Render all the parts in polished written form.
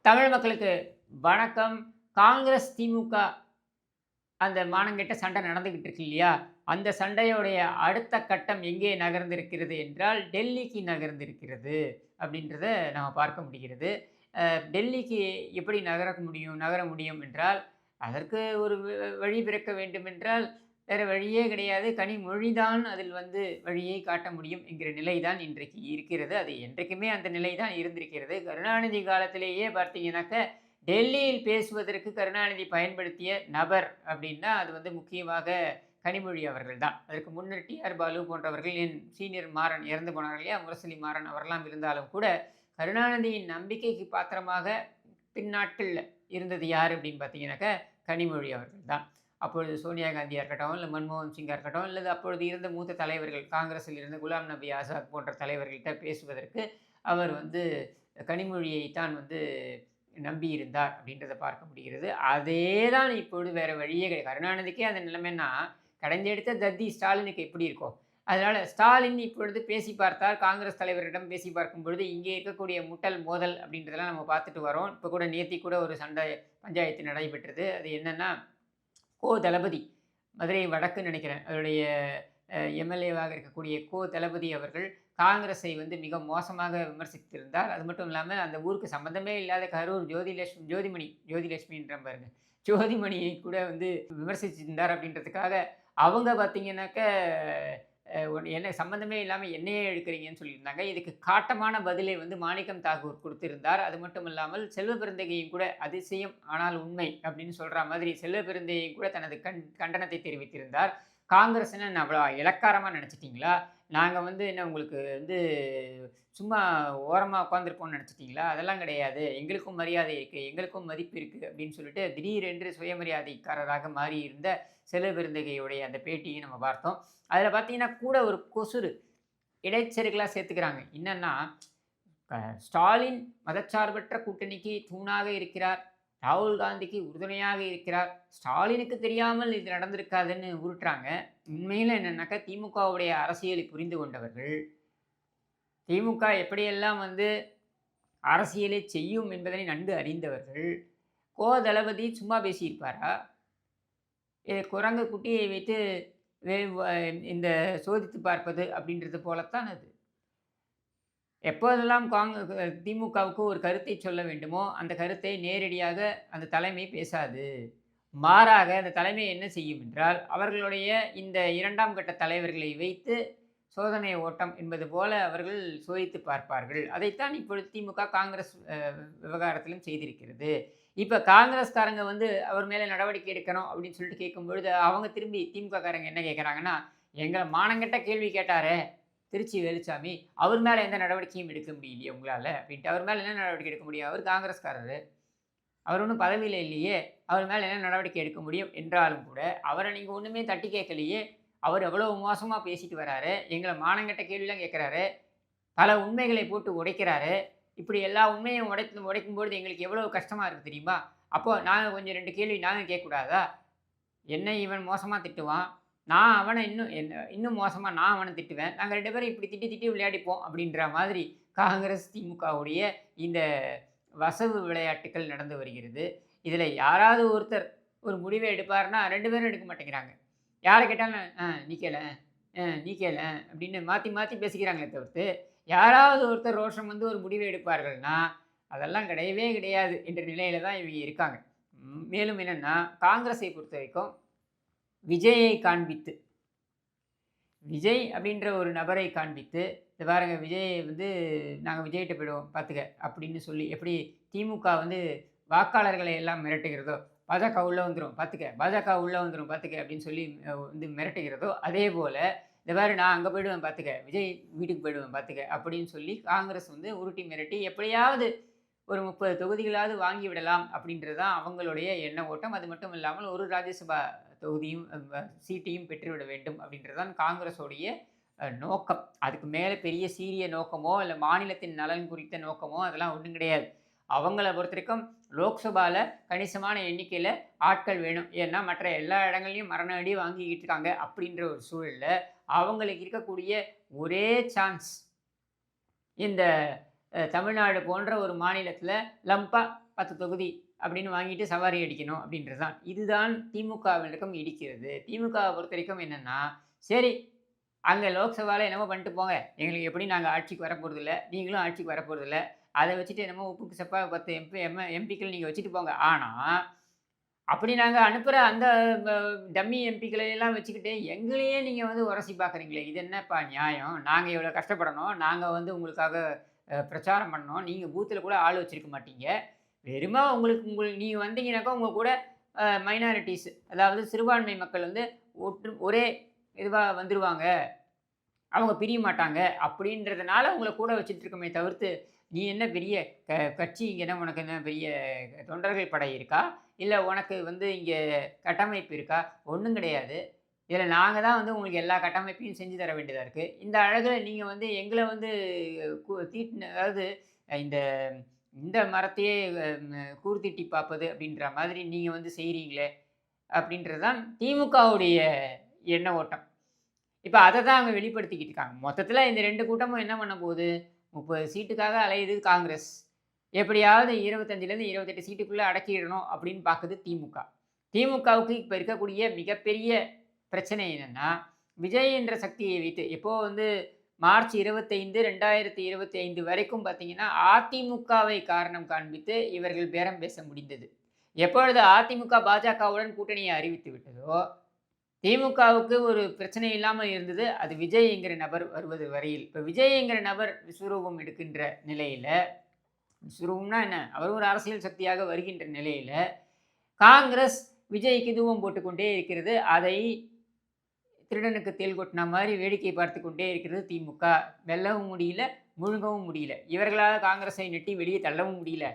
தமிழ் மக்களுக்கு வணக்கம். காங்கிரஸ், திமுக அந்த மானங்கெட்ட சண்டை நடந்துகிட்டு இருக்கு இல்லையா? அந்த சண்டையோடைய அடுத்த கட்டம் எங்கே நகர்ந்திருக்கிறது என்றால், டெல்லிக்கு நகர்ந்திருக்கிறது அப்படின்றத நம்ம பார்க்க முடிகிறது. டெல்லிக்கு எப்படி நகர முடியும் என்றால், அதற்கு ஒரு வழி பிறக்க வேண்டுமென்றால், வேற வழியே கிடையாது. கனிமொழிதான் அதில் வழியை காட்ட முடியும் என்கிற நிலைதான் இன்றைக்கு இருக்கிறது. அது என்றைக்குமே அந்த நிலை தான் இருந்திருக்கிறது. கருணாநிதி காலத்திலேயே பார்த்தீங்கன்னாக்க, டெல்லியில் பேசுவதற்கு கருணாநிதி பயன்படுத்திய நபர் அப்படின்னா, அது முக்கியமாக கனிமொழி அவர்கள் தான். அதற்கு முன்னர் டி.ஆர். பாலு போன்றவர்கள், என் சீனியர் மாறன் இறந்து போனார்கள் இல்லையா? முரசொலி மாறன் அவரெல்லாம் இருந்தாலும் கூட, கருணாநிதியின் நம்பிக்கைக்கு பாத்திரமாக பின்னாட்கள்ல இருந்தது யார் அப்படின்னு பார்த்தீங்கன்னாக்க, கனிமொழி அவர்கள் தான். அப்பொழுது சோனியா காந்தியா இருக்கட்டும், இல்லை மன்மோகன் சிங்கா இருக்கட்டும், அல்லது அப்பொழுது இருந்த மூத்த தலைவர்கள், காங்கிரஸில் இருந்த குலாம் நபி ஆசாத் போன்ற தலைவர்கள்ட்ட பேசுவதற்கு அவர் கனிமொழியை தான் நம்பியிருந்தார் அப்படின்றத பார்க்க முடிகிறது. அதே தான் இப்பொழுது வேற வழியே கிடையாது. கருணாநிதிக்கே அந்த நிலைமைன்னா, கடைஞ்செடுத்த தத்தி ஸ்டாலினுக்கு எப்படி இருக்கும்? அதனால ஸ்டாலின் இப்பொழுது பேசி பார்த்தார். காங்கிரஸ் தலைவரிடம் பேசி பார்க்கும் பொழுது, இங்கே இருக்கக்கூடிய முட்டல், மோதல் அப்படின்றதெல்லாம் நம்ம பார்த்துட்டு வரோம். இப்போ கூட நேத்தி கூட ஒரு சண்டை பஞ்சாயத்து நடைபெற்றது. அது என்னன்னா, தளபதி மதுரை வடக்குன்னு நினைக்கிறேன். அதனுடைய எம்எல்ஏவாக இருக்கக்கூடிய தளபதி அவர்கள் காங்கிரஸை மிக மோசமாக விமர்சித்திருந்தார். அது மட்டும் இல்லாமல் அந்த ஊருக்கு சம்மந்தமே இல்லாத கரூர் ஜோதிலட்சுமின்ற பாருங்க, ஜோதிமணியை கூட விமர்சிச்சிருந்தார் அப்படின்றதுக்காக அவங்க பார்த்தீங்கன்னாக்க, என்ன சம்மந்தமே இல்லாமல் என்னையே எடுக்கிறீங்கன்னு சொல்லியிருந்தாங்க. இதுக்கு காட்டமான பதிலை மாணிக்கம் தாகூர் கொடுத்திருந்தார். அது மட்டும் இல்லாமல் செல்வ பெருந்தகையும் கூட, அதிசயம் ஆனால் உண்மை அப்படின்னு சொல்கிற மாதிரி செல்வ பெருந்தகையும் கூட தனது கண்டனத்தை தெரிவித்திருந்தார். காங்கிரஸ் என்ன அவ்வளோ இலக்காரமாக நினச்சிட்டிங்களா? நாங்கள் என்ன உங்களுக்கு சும்மா ஓரமாக உட்காந்துருப்போம்னு நினச்சிட்டிங்களா? அதெல்லாம் கிடையாது. எங்களுக்கும் மரியாதை இருக்குது, எங்களுக்கும் மதிப்பு இருக்குது அப்படின்னு சொல்லிட்டு திடீரென்று சுயமரியாதைக்காரராக மாறி இருந்த செல்வ பெருந்தகையுடைய அந்த பேட்டியை நம்ம பார்த்தோம். அதில் பார்த்தீங்கன்னா கூட ஒரு கொசுறு இடைச்செருகளாக சேர்த்துக்கிறாங்க. என்னன்னா, ஸ்டாலின் மதச்சார்பற்ற கூட்டணிக்கு தூணாக இருக்கிறார், ராகுல் காந்திக்கு உறுதுணையாக இருக்கிறார், ஸ்டாலினுக்கு தெரியாமல் இது நடந்திருக்காதுன்னு உருட்டுறாங்க. உண்மையில் என்னன்னாக்கா, திமுகவுடைய அரசியலை புரிந்து கொண்டவர்கள், திமுக எப்படியெல்லாம் அரசியலை செய்யும் என்பதனை நன்கு அறிந்தவர்கள், தளபதி சும்மா பேசியிருப்பாரா? குரங்கு குட்டியை வைத்து இந்த சோதித்து பார்ப்பது அப்படின்றது போலத்தான் அது. எப்போதெல்லாம் திமுகவுக்கு ஒரு கருத்தை சொல்ல வேண்டுமோ, அந்த கருத்தை நேரடியாக அந்த தலைமை பேசாது. மாறாக அந்த தலைமை என்ன செய்யும் என்றால், அவர்களுடைய இந்த 2ஆம் கட்ட தலைவர்களை வைத்து சோதனை ஓட்டம் என்பது போல அவர்கள் சோதித்து பார்ப்பார்கள். அதைத்தான் இப்பொழுது திமுக, காங்கிரஸ் விவகாரத்திலும் செய்திருக்கிறது. இப்போ காங்கிரஸ்காரங்க அவர் மேலே நடவடிக்கை எடுக்கணும் அப்படின்னு சொல்லிட்டு கேட்கும்பொழுது, அவங்க திரும்பி திமுககாரங்க என்ன கேட்குறாங்கன்னா, எங்களை மானங்கெட்ட கேள்வி கேட்டாரே திருச்சி வேலுச்சாமி, அவர் மேலே எந்த நடவடிக்கையும் எடுக்க முடியலையே உங்களால் அப்படின்ட்டு. அவர் மேலே என்ன நடவடிக்கை எடுக்க முடியும்? அவர் காங்கிரஸ்காரரு, அவர் ஒன்றும் பதவியில் இல்லையே, அவர் மேலே என்ன நடவடிக்கை எடுக்க முடியும் என்றாலும் கூட, அவரை நீங்கள் ஒன்றுமே தட்டி கேட்கலையே. அவர் எவ்வளோ மோசமாக பேசிட்டு வராரு, எங்களை மானங்கெட்ட கேள்விலாம் கேட்குறாரு, பல உண்மைகளை போட்டு உடைக்கிறாரு. இப்படி எல்லா உண்மையும் உடைக்கும்பொழுது எங்களுக்கு எவ்வளோ கஷ்டமாக இருக்குது தெரியுமா? அப்போது நாங்கள் கொஞ்சம் 2 கேள்வி நாங்கள் கேட்கக்கூடாதா? என்னை இவன் மோசமாக திட்டுவான், நான் அவனை இன்னும் மோசமாக நான் அவனை திட்டுவேன், நாங்கள் 2 பேரும் இப்படி திட்டி திட்டி விளையாடிப்போம் அப்படின்ற மாதிரி காங்கிரஸ், திமுகவுடைய இந்த வசவு விளையாட்டுகள் நடந்து வருகிறது. இதில் யாராவது ஒருத்தர் ஒரு முடிவை எடுப்பார்னா 2 பேரும் எடுக்க மாட்டேங்கிறாங்க. யாரை கேட்டாலும் நீ கேள, நீ கேள அப்படின்னு மாற்றி மாற்றி பேசிக்கிறாங்களே தவிர்த்து, யாராவது ஒருத்தர் ரோஷம் ஒரு முடிவை எடுப்பார்கள்னா அதெல்லாம் கிடையவே கிடையாது என்ற நிலையில தான் இவங்க இருக்காங்க. மேலும் என்னென்னா, காங்கிரஸை பொறுத்த வரைக்கும் விஜயை காண்பித்து, விஜய் அப்படின்ற ஒரு நபரை காண்பித்து, இந்த பாருங்க விஜய் நாங்கள் விஜய்கிட்ட போயிடுவோம் பார்த்துக்க அப்படின்னு சொல்லி, எப்படி திமுக வாக்காளர்களை எல்லாம் மிரட்டுகிறதோ, பாஜக உள்ளே வந்துடும் பார்த்துக்க, பாஜக உள்ளே வந்துடும் பார்த்துக்க அப்படின்னு சொல்லி மிரட்டுகிறதோ, அதே போல் இந்த மாதிரி நான் அங்கே போயிடுவேன் பார்த்துக்க, விஜய் வீட்டுக்கு போயிடுவேன் பார்த்துக்க அப்படின்னு சொல்லி காங்கிரஸ் உருட்டி மிரட்டி எப்படியாவது ஒரு 30 தொகுதிகளாவது வாங்கி விடலாம் அப்படின்றது தான் அவங்களுடைய எண்ண ஓட்டம். அது மட்டும் இல்லாமல் ஒரு ராஜ்யசபா தொகுதியும் சீட்டையும் பெற்றுவிட வேண்டும் அப்படின்றது தான் காங்கிரஸோடைய நோக்கம். அதுக்கு மேலே பெரிய சீரிய நோக்கமோ இல்லை மாநிலத்தின் நலன் குறித்த நோக்கமோ அதெல்லாம் ஒன்றும் கிடையாது. அவங்கள பொறுத்த வரைக்கும் லோக்சபாவில் கணிசமான எண்ணிக்கையில் ஆட்கள் வேணும். ஏன்னா மற்ற எல்லா இடங்கள்லையும் மரண அடி வாங்கிக்கிட்டு இருக்காங்க. அப்படின்ற ஒரு சூழலில் அவங்களுக்கு இருக்கக்கூடிய ஒரே சான்ஸ் இந்த தமிழ்நாடு போன்ற ஒரு மாநிலத்தில லம்பா 10 தொகுதி அப்படின்னு வாங்கிட்டு சவாரி அடிக்கணும் அப்படின்றது தான். இதுதான் திமுகவினருக்கும் இடிக்கிறது. திமுகவை பொறுத்தவரைக்கும் என்னன்னா, சரி அங்க லோக்சபால என்னமோ பண்ணிட்டு போங்க. எங்களுக்கு எப்படியும் நாங்க ஆட்சிக்கு வரப்போறதில்ல. நீங்களும் ஆட்சிக்கு வரப்போறதில்ல. அத வச்சுட்டு என்னமோ உப்புக்கு சப்பா 10 எம்பிக்கள் நீங்க வச்சுட்டு போங்க. ஆனா, அப்படி நாங்க அனுப்புற அந்த ப டம்மி எம்பிக்களை எல்லாம் வச்சுக்கிட்டு, எங்களையே நீங்க வந்து உரசி பார்க்குறீங்களே! இது என்னப்பா நியாயம்? நாங்க இவ்வளோ கஷ்டப்படணும். நாங்க வந்து உங்களுக்காக பிரச்சாரம் பண்ணோம். நீங்க பூத்துல கூட ஆள் வச்சிருக்க மாட்டீங்க. வெறுமா நீங்க வந்தீங்கனாக்கா, உங்க கூட மைனாரிட்டீஸ் அதாவது சிறுபான்மை மக்கள் வந்து ஒரே இதுவா வந்துருவாங்க. அவங்க பிரிய மாட்டாங்க. அப்படின்றதுனால உங்கள கூட வச்சுட்டு இருக்கோமே தவிர்த்து, நீ என்ன பெரிய கட்சி இங்க என்ன உனக்கு என்ன பெரிய தொண்டர்கள் படை இருக்கா? இல்ல உனக்கு வந்து இங்க கட்டமைப்பு இருக்கா? ஒண்ணும் கிடையாது. இதில நாங்க தான் வந்து உங்களுக்கு எல்லா கட்டமைப்பையும் செஞ்சு தர வேண்டியதா இருக்கு. இந்த அழகுல நீங்க வந்து எங்கள வந்து அதாவது இந்த இந்த மரத்தையே கூர்தீட்டி பார்ப்பது அப்படின்ற மாதிரி நீங்க வந்து செய்றீங்களே! அப்படின்றது தான் திமுகவுடைய எண்ண ஓட்டம். இப்ப அத தான் அவங்க வெளிப்படுத்திக்கிட்டு இருக்காங்க. மொத்தத்தில இந்த 2 கூட்டமும் என்ன பண்ண போகுது? 30 சீட்டுக்காக அலையுது காங்கிரஸ். எப்படியாவது 25லேருந்து 28 சீட்டுக்குள்ள அடக்கிடணும் அப்படின்னு பாக்குது திமுக. திமுகவுக்கு இப்ப இருக்கக்கூடிய மிகப்பெரிய பிரச்சனை என்னன்னா, விஜய் என்ற சக்தியை வைத்து எப்போ வந்து மார்ச் 25, 2025 வரைக்கும் பார்த்தீங்கன்னா, அதிமுகவை காரணம் காண்பித்து இவர்கள் பேரம் பேச முடிந்தது. எப்பொழுது அதிமுக, பாஜகவுடன் கூட்டணியை அறிவித்து விட்டதோ, திமுகவுக்கு ஒரு பிரச்சனை இல்லாம இருந்தது. அது விஜய் என்கிற நபர் வருவது வரையில். இப்ப விஜய் என்கிற நபர் விஸ்வரூபம் எடுக்கின்ற நிலையில, விஸ்வரூபம்னா என்ன? அவர் ஒரு அரசியல் சக்தியாக வருகின்ற நிலையில, காங்கிரஸ் விஜய்க்கு தூபம் போட்டுக்கொண்டே இருக்கிறது. அதை திருடனுக்கு தேள் கொட்டுன மாரி வேடிக்கை பார்த்துக் கொண்டே இருக்கிறது திமுக. வெல்லவும் முடியல, முழுங்கவும் முடியல. இவர்களால காங்கிரஸை நெட்டி வெளியே தள்ளவும் முடியல.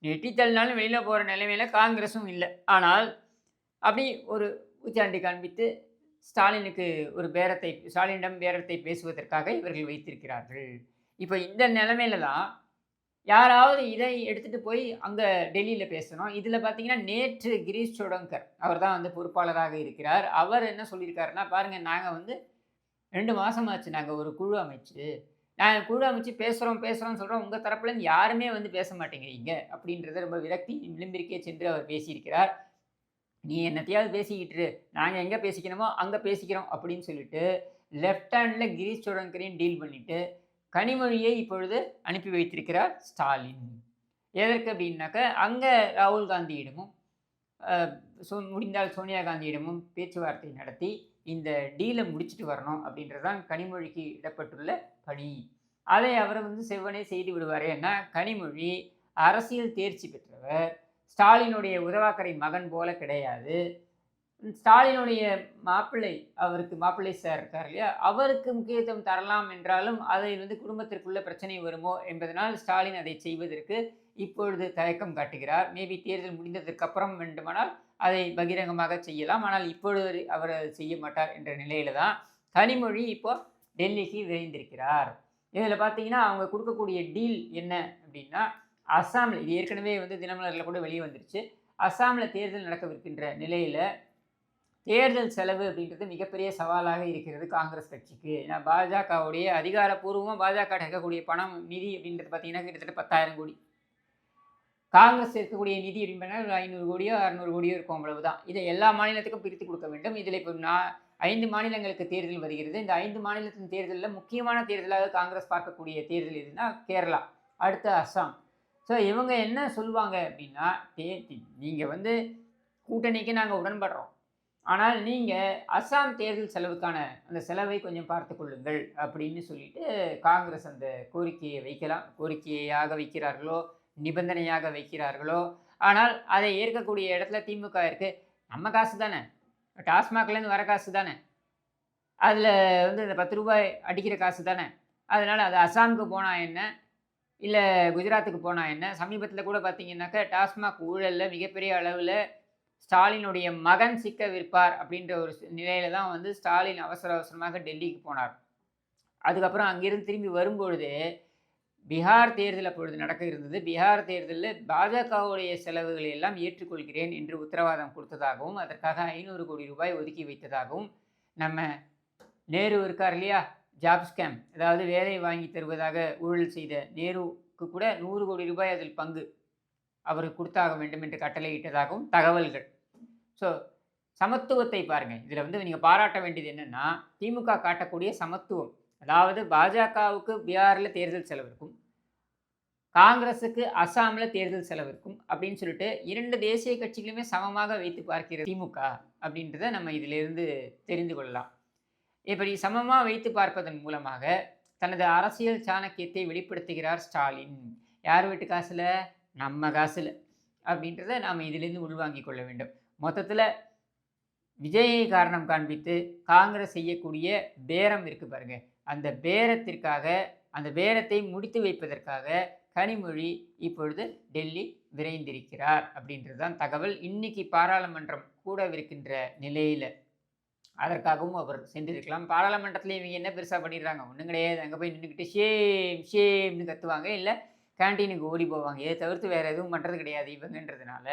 நெட்டி தள்ளினாலும் வெளியில போற நிலைமையில காங்கிரஸும் இல்ல. ஆனால், அப்படி ஒரு பூச்சாண்டி காண்பித்து ஸ்டாலினிடம் பேரத்தை பேசுவதற்காக இவர்கள் வைத்திருக்கிறார்கள். இப்ப இந்த நிலைமையில தான் யாராவது இதை எடுத்துட்டு போய் அங்க டெல்லியில பேசணும். இதுல பார்த்தீங்கன்னா, நேற்று கிரீஷ் சோடங்கர் அவர் தான் வந்து பொறுப்பாளராக இருக்கிறார். அவர் என்ன சொல்லியிருக்காருன்னா, பாருங்க நாங்க வந்து 2 மாசமாச்சு நாங்க ஒரு குழு அமைச்சு. நாங்க குழு அமைச்சு பேசுறோம்னு சொல்றோம். உங்க தரப்புலருந்து யாருமே வந்து பேச மாட்டேங்கிறீங்க. அப்படின்றத ரொம்ப விரக்தியின் விளிம்பிற்கே சென்று அவர் பேசியிருக்கிறார். நீ என்னத்தையாவது பேசிக்கிட்டு இரு. நாங்க எங்க பேசிக்கணுமோ, அங்க பேசிக்கிறோம் அப்படின்னு சொல்லிட்டு, லெஃப்ட் ஹேண்ட்ல கிரீஷ் சோடங்கரையும் டீல் பண்ணிட்டு, கனிமொழியை இப்பொழுது அனுப்பி வைத்திருக்கிறார் ஸ்டாலின். எதற்கு அப்படின்னாக்க, அங்க ராகுல் காந்தியிடமும், அ முடிந்தால் சோனியா காந்தியிடமும் பேச்சுவார்த்தை நடத்தி, இந்த டீல முடிச்சுட்டு வரணும் அப்படின்றது தான் கனிமொழிக்கு இடப்பட்டுள்ள பணி. அதை அவர் வந்து செவ்வனே செய்து விடுவார். ஏன்னா, கனிமொழி அரசியல் தேர்ச்சி பெற்றவர். ஸ்டாலினுடைய உதவாக்கரை மகன் போல கிடையாது. ஸ்டாலினுடைய மாப்பிள்ளை, அவருக்கு மாப்பிள்ளை சார் இருக்கார் இல்லையா? அவருக்கு முக்கியத்துவம் தரலாம் என்றாலும், அதை வந்து குடும்பத்திற்குள்ள பிரச்சனை வருமோ என்பதனால் ஸ்டாலின் அதை செய்வதற்கு இப்பொழுது தயக்கம் காட்டுகிறார். மேபி தேர்தல் முடிந்ததற்கு அப்புறம் வேண்டுமானால் அதை பகிரங்கமாக செய்யலாம். ஆனால் இப்பொழுது அவர் அதை செய்ய மாட்டார் என்ற நிலையில தான் கனிமொழி இப்போ டெல்லிக்கு விரைந்திருக்கிறார். இதில பார்த்தீங்கன்னா, அவங்க குடுக்கக்கூடிய டீல் என்ன அப்படின்னா, அஸ்ஸாம்ல இது ஏற்கனவே வந்து தினமலர்ல கூட வெளிய வந்துருச்சு. அஸ்ஸாம்ல தேர்தல் நடக்கவிருக்கின்ற நிலையில, தேர்தல் செலவு அப்படின்றது மிகப்பெரிய சவாலாக இருக்கிறது காங்கிரஸ் கட்சிக்கு. ஏன்னா பாஜகவுடைய அதிகாரப்பூர்வமா பாஜக இருக்கக்கூடிய பணம், நிதி அப்படின்றது பார்த்தீங்கன்னா, கிட்டத்தட்ட 10,000 கோடி. காங்கிரஸ் இருக்கக்கூடிய நிதி அப்படின்னா ஒரு 500 கோடியோ, 600 கோடியோ இருக்கும் அவ்வளவுதான். இதை எல்லா மாநிலத்துக்கும் பிரித்து கொடுக்க வேண்டும். இதில இப்போ 5 மாநிலங்களுக்கு தேர்தல் வருகிறது. இந்த 5 மாநிலத்தின் தேர்தல்ல முக்கியமான தேர்தலாக காங்கிரஸ் பார்க்கக்கூடிய தேர்தல் எதுன்னா கேரளா, அடுத்து அஸ்ஸாம். ஸோ இவங்க என்ன சொல்லுவாங்க அப்படின்னா, நீங்க வந்து கூட்டணிக்கு நாங்க உடன்படுறோம். ஆனால் நீங்க அஸ்ஸாம் தேர்தல் செலவுக்கான அந்த செலவை கொஞ்சம் பார்த்துக் கொள்ளுங்கள் அப்படின்னு சொல்லிட்டு காங்கிரஸ் அந்த கோரிக்கையை வைக்கலாம். கோரிக்கையாக வைக்கிறார்களோ, நிபந்தனையாக வைக்கிறார்களோ, ஆனால் அதை ஏற்கக்கூடிய இடத்துல திமுக இருக்கு. நம்ம காசு தானே, டாஸ்மாக்லேருந்து வர காசு தானே, அதில் வந்து இந்த ரூ. 10 அடிக்கிற காசு தானே, அதனால அது அஸ்ஸாமுக்கு போனா என்ன, இல்ல குஜராத்துக்கு போனா என்ன? சமீபத்தில கூட பார்த்தீங்கன்னாக்க, டாஸ்மாக் ஊழல்ல மிகப்பெரிய அளவுல ஸ்டாலினுடைய மகன் சிக்கவிருப்பார் அப்படின்ற ஒரு நிலையில தான் வந்து ஸ்டாலின் அவசர அவசரமாக டெல்லிக்கு போனார். அதுக்கப்புறம் அங்கிருந்து திரும்பி வரும்பொழுது, பீகார் தேர்தல் அப்பொழுது நடக்க இருந்தது. பீகார் தேர்தலில் பாஜகவுடைய செலவுகளை எல்லாம் ஏற்றுக்கொள்கிறேன் என்று உத்தரவாதம் கொடுத்ததாகவும், அதற்காக ரூ. 500 கோடி ஒதுக்கி வைத்ததாகவும், நம்ம நேரு இருக்கார் இல்லையா? ஜாப் ஸ்கேம், அதாவது வேலை வாங்கி தருவதாக ஊழல் செய்த நேரு கட்சிக்கு கூட 100 கோடி ரூபாய் அதில் பங்கு அவருக்கு கொடுத்தாக வேண்டும் என்று கட்டளையிட்டதாகவும் தகவல்கள். ஸோ சமத்துவத்தை பாருங்க. இதில் வந்து நீங்க பாராட்ட வேண்டியது என்னன்னா, திமுக காட்டக்கூடிய சமத்துவம். அதாவது பாஜகவுக்கு பீகார்ல தேர்தல் செலவு இருக்கும். காங்கிரஸுக்கு அஸ்ஸாம்ல தேர்தல் செலவு இருக்கும். அப்படின்னு சொல்லிட்டு 2 தேசிய கட்சிகளுமே சமமாக வைத்து பார்க்கிறது திமுக அப்படின்றத நம்ம இதிலிருந்து தெரிந்து கொள்ளலாம். இப்படி சமமா வைத்து பார்ப்பதன் மூலமாக தனது அரசியல் சாணக்கியத்தை வெளிப்படுத்துகிறார் ஸ்டாலின். யார் வீட்டு காசுல? நம்ம காசுல. அப்படின்றத நாம இதிலிருந்து உள்வாங்கிக் கொள்ள வேண்டும். மொத்தத்துல விஜயை காரணம் காண்பித்து காங்கிரஸ் செய்யக்கூடிய பேரம் இருக்கு பாருங்க. அந்த பேரத்திற்காக, அந்த பேரத்தை முடித்து வைப்பதற்காக கனிமொழி இப்பொழுது டெல்லி விரைந்திருக்கிறார் அப்படின்றது தான் தகவல். இன்னைக்கு பாராளுமன்றம் கூடவிருக்கின்ற நிலையில அதற்காகவும் அவர் சென்றிருக்கலாம். பாராளுமன்றத்தில் இவங்க என்ன பெருசாக பண்ணிடுறாங்க? ஒன்றும் கிடையாது. அங்கே போய் நின்றுக்கிட்டு ஷேம் ஷேம்னு கத்துவாங்க, இல்லை கேன்டீனுக்கு ஓடி போவாங்க. இதை தவிர்த்து வேறு எதுவும் பண்ணுறது கிடையாது இவங்கன்றதுனால.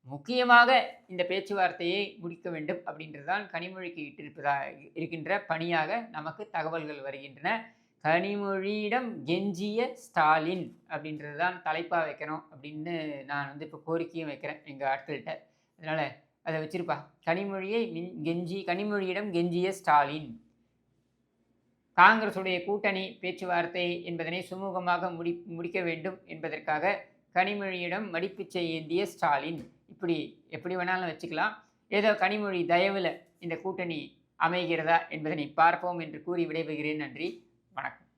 முக்கியமாக இந்த பேச்சுவார்த்தையை முடிக்க வேண்டும் அப்படின்றது தான் கனிமொழிக்கு இருக்கின்ற பணியாக நமக்கு தகவல்கள் வருகின்றன. கனிமொழியிடம் கெஞ்சிய ஸ்டாலின் அப்படின்றது தான் தலைப்பாக வைக்கணும் அப்படின்னு நான் வந்து இப்போ கோரிக்கையும் வைக்கிறேன் எங்கள் ஆட்கள்கிட்ட. அதனால் அதை வச்சிருப்பா. கனிமொழியிடம் கெஞ்சிய ஸ்டாலின். காங்கிரசுடைய கூட்டணி பேச்சுவார்த்தை என்பதனை சுமூகமாக முடிக்க வேண்டும் என்பதற்காக கனிமொழியிடம் மடிப்பிச்சை ஏந்திய ஸ்டாலின். இப்படி எப்படி வேணாலும் வச்சுக்கலாம். ஏதோ கனிமொழி தயவில் இந்த கூட்டணி அமைகிறதா என்பதனை பார்ப்போம் என்று கூறி விடைபெறுகிறேன். நன்றி, வணக்கம்.